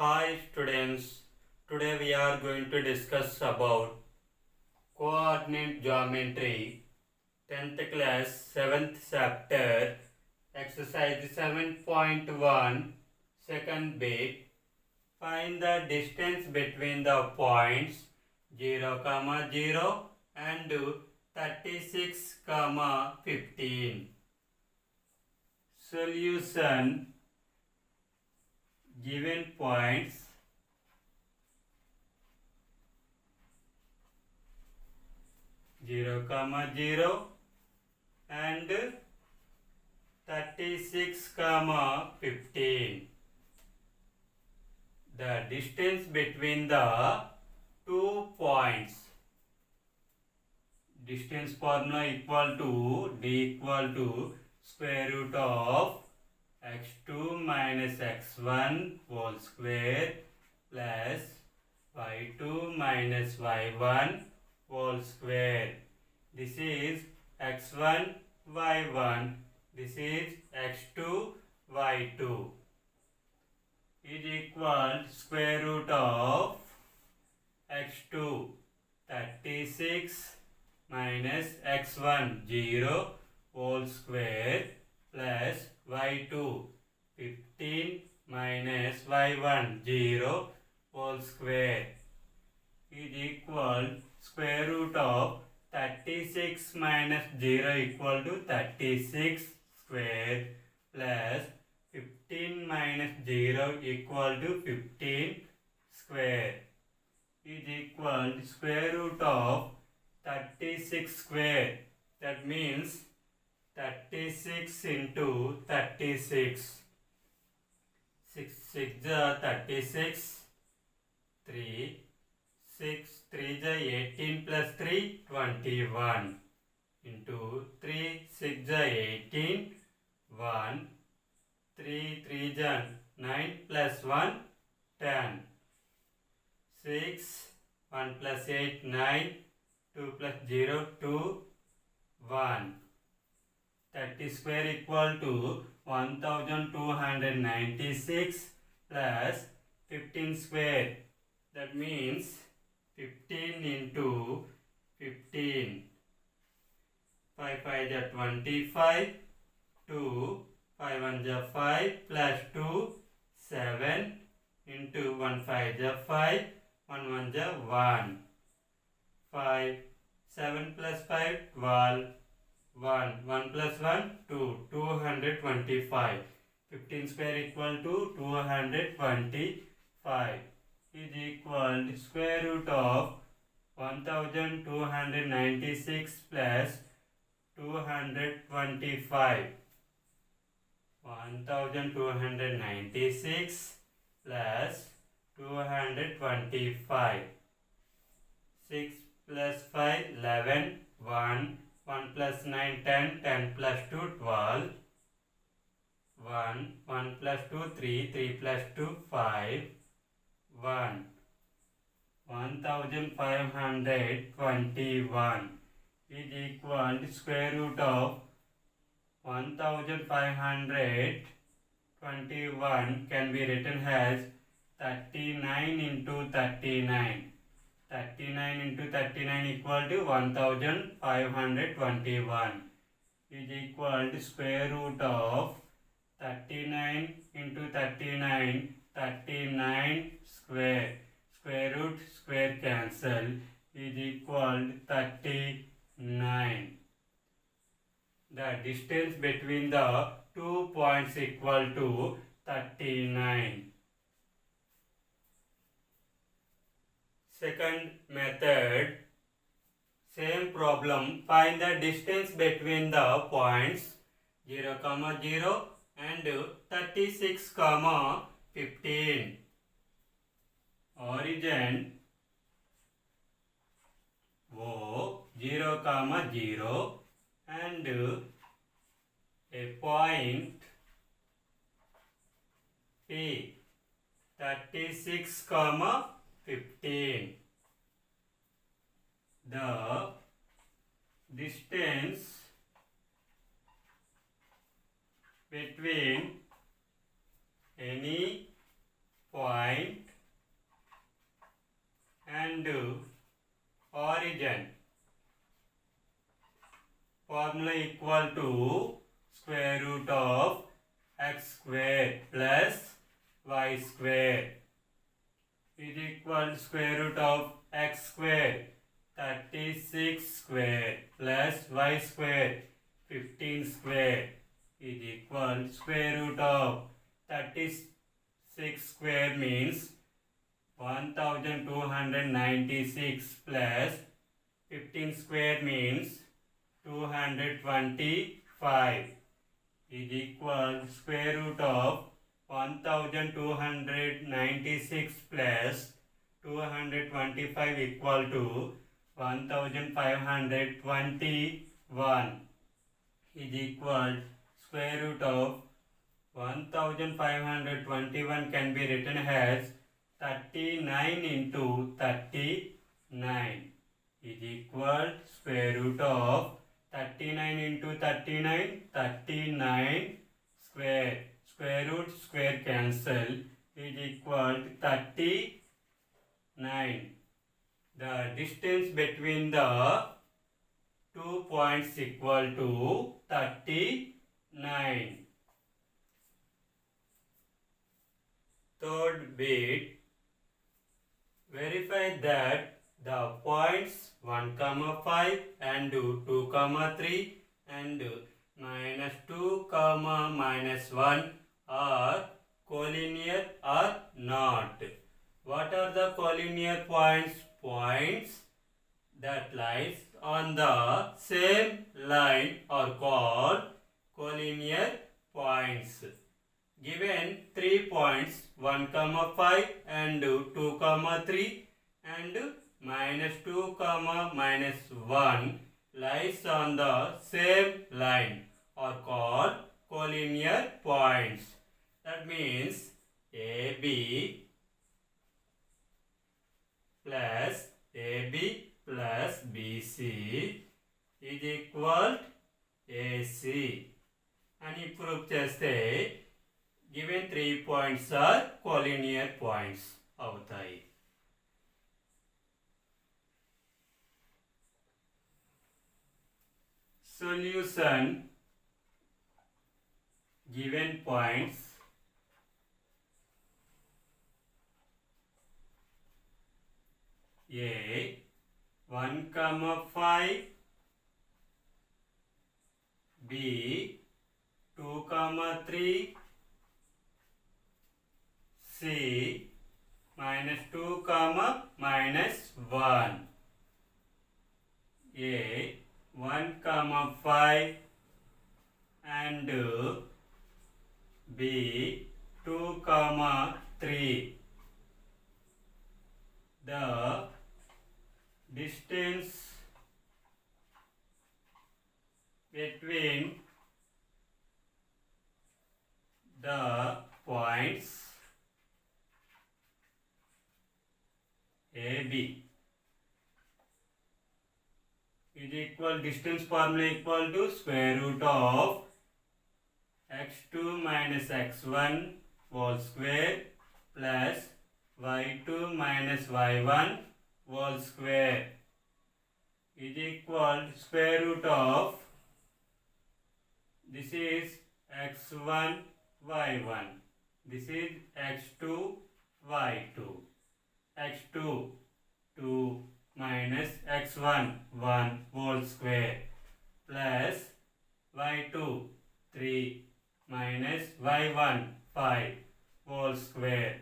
Hi students, today we are going to discuss about coordinate geometry, 10th class, 7th chapter, exercise 7.1, second bit. Find the distance between the points 0, 0 and 36, 15. Solution. Given points 0, 0 and 36, 15. The distance between the 2 points. Distance formula equal to D equal to square root of x2 minus x1 whole square plus y2 minus y1 whole square. This is x1 y1. This is x2 y2 is equal square root of x2 36 minus x1 0 whole square plus y2 15 minus y1 0 whole square is equal square root of 36 minus 0 equal to 36 square plus 15 minus 0 equal to 15 square is equal to square root of 36 square. That means 36 into 36. 6 6 are 36. 3 6 3 is 18 plus 3 21 into 3 6 is 18 1 3 3 is 9 plus 1 10 6 1 plus 8 9 2 plus 0 2 1 30 square equal to 1296 plus 15 square. That means 15 into 15. 5 5 is 25. 2 5 1 is 5 plus 2 7 into 1 5 is 5 1 1 is 1 5 7 plus 5 12 1 1 plus 1 2 225. 15 square equal to 225 is equal to square root of 1296 plus 225. 1296 plus 225. 6 plus 5 11 1 1 plus 9 10 10 plus 2 12 1 1 plus 2 3 3 plus 2 5 1 1521 is equal to square root of 1521 can be written as 39 into 39. 39 into 39 equal to 1521 is equal to square root of 39 into 39 39 square. Square root square cancel is equal to 39. The distance between the 2 points equal to 39. Second method, same problem. Find the distance between the points 0, 0 and 36, 15. Origin O 0, 0 and a point P 36, 15. The distance between any point and origin. Formula equal to square root of x square plus y square is equal to square root of x square 36 square plus y square 15 square is equal to square root of 36 square means 1296 plus 15 square means 225 is equal to square root of 1296 plus 225 equal to 1521 is equal square root of 1521 can be written as 39 into 39 is equal square root of 39 into 39 39 square. Square root square cancel is equal to 39. The distance between the 2 points equal to 39. Third bit, verify that the points 1, 5 and 2, 3 and -2, -1 are collinear or not. What are the collinear points? Points that lies on the same line are called collinear points. Given 3 points 1, 5 and 2, 3 and -2, -1 lies on the same line are called collinear points. That means AB plus BC is equal to AC. అని prove చేస్తే given 3 points are collinear points అవుతాయి. Solution given points A 1, 5 B 2, 3 C -2, -1 A 1, 5 and B 2, 3. The distance between the points AB is equal, distance formula equal to square root of x2 minus x1 whole square plus y2 minus y1 whole square is equal to square root of, this is x1 y1, this is x2 y2, x2 2 minus x1 1 whole square plus y2 3 minus y1 5 whole square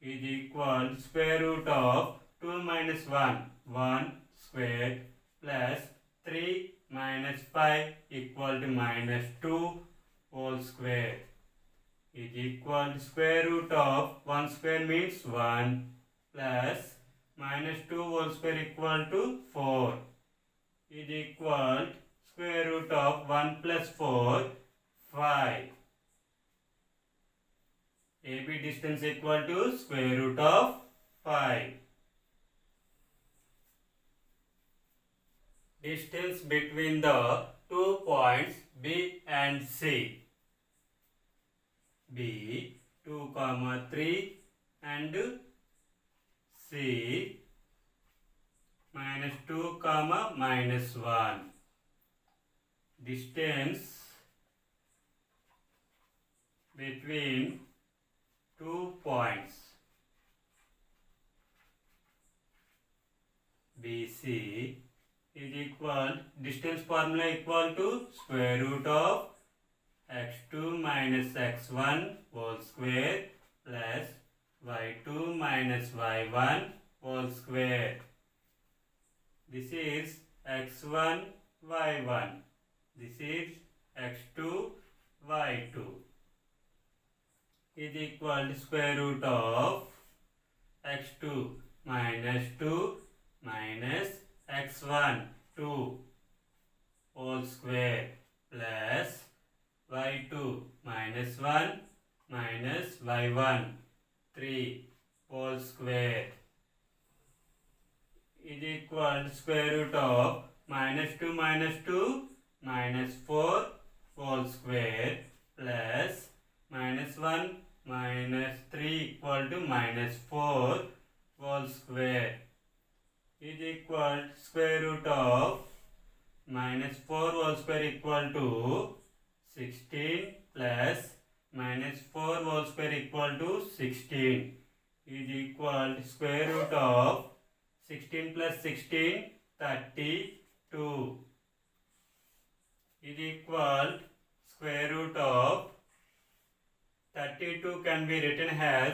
is equal to square root of 2 minus 1 1 square plus 3 minus 5 equal to -2 whole square is equal to square root of 1 square means 1 plus -2 whole square equal to 4 is equal to square root of 1 plus 4 5. AB distance equal to square root of 5. Distance between the 2 points B and C. B 2 comma 3 and C minus 2 comma minus 1. Distance between 2 points BC is equal, distance formula equal to square root of x2 minus x1 whole square plus y2 minus y1 whole square. This is x1 y1. This is x2 y2 is equal to square root of x2 minus 2 minus x1 2 whole square plus y2 minus 1 minus y1 3 whole square is equal to square root of minus 2 minus 4 whole square plus minus 1 minus 3 equal to minus 4 whole square is equal to square root of minus 4 whole square equal to 16 plus minus 4 whole square equal to 16 is equal to square root of 16 plus 16 32 is equal to square root of 32 can be written as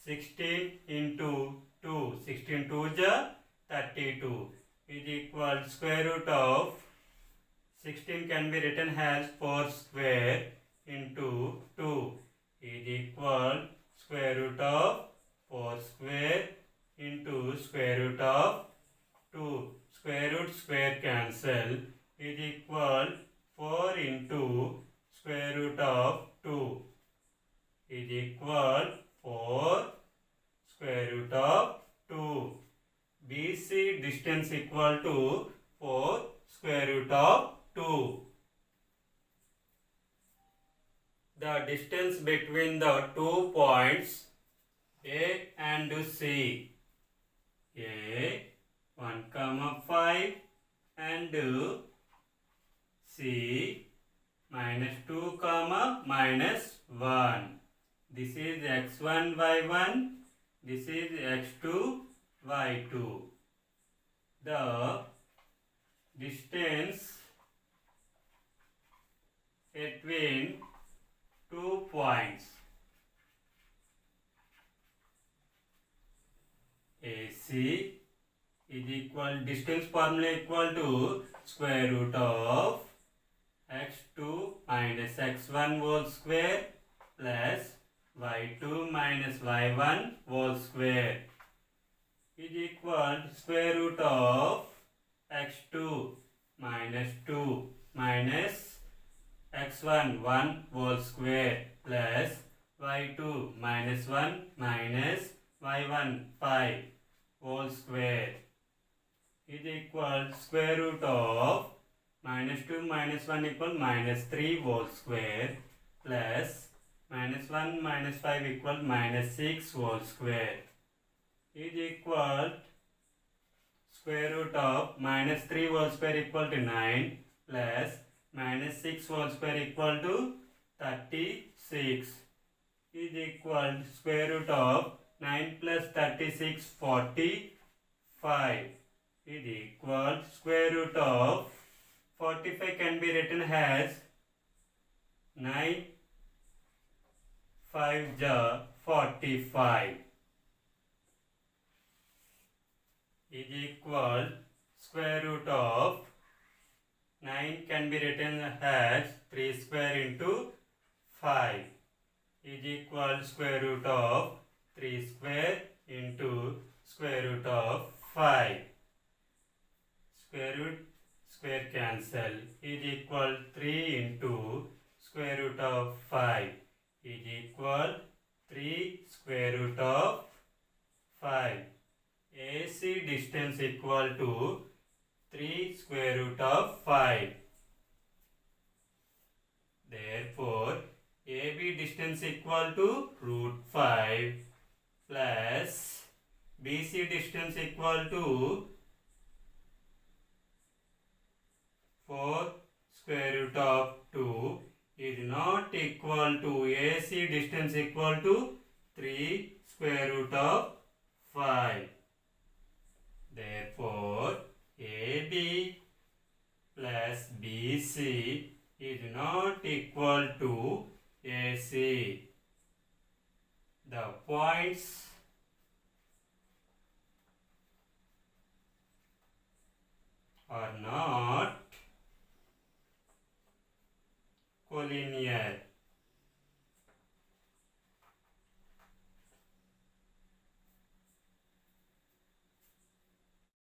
16 into 2. 16 2 is 32 is equal to square root of 16 can be written as 4 square into 2 is equal square root of 4 square into square root of 2. Square root square cancel is equal 4 into square root of 2 is equal 4 square root of 2. BC distance equal to 4 square root of 2. The distance between the 2 points A and C, A 1 comma 5 and C minus 2 comma minus 1. This is x1 y1. This is x2 y2. The distance between 2 points AC is equal, distance formula equal to square root of x2 minus x1 whole square plus y2 minus y1 whole square is equal to square root of x2 minus 2 minus x1 1 whole square plus y2 minus 1 minus y1 5 whole square is equal to square root of minus 2 minus 1 equal minus 3 whole square plus minus 1 minus 5 equal minus 6 whole square is equal square root of minus 3 whole square equal to 9 plus minus 6 whole square equal to 36 is equal to square root of 9 plus 36 45 is equal to square root of 45 can be written as 9 5 45 is equal square root of 9 can be written as 3 square into 5 is equal square root of 3 square into square root of 5. Square root square cancel is equal 3 into square root of 5 is equal 3 square root of 5. AC distance equal to 3 square root of 5. Therefore, AB distance equal to root plus BC distance equal to 4 square root of 2 is not equal to AC distance equal to 3 square root of 5. Therefore, AB plus BC is not equal to AC. The points are not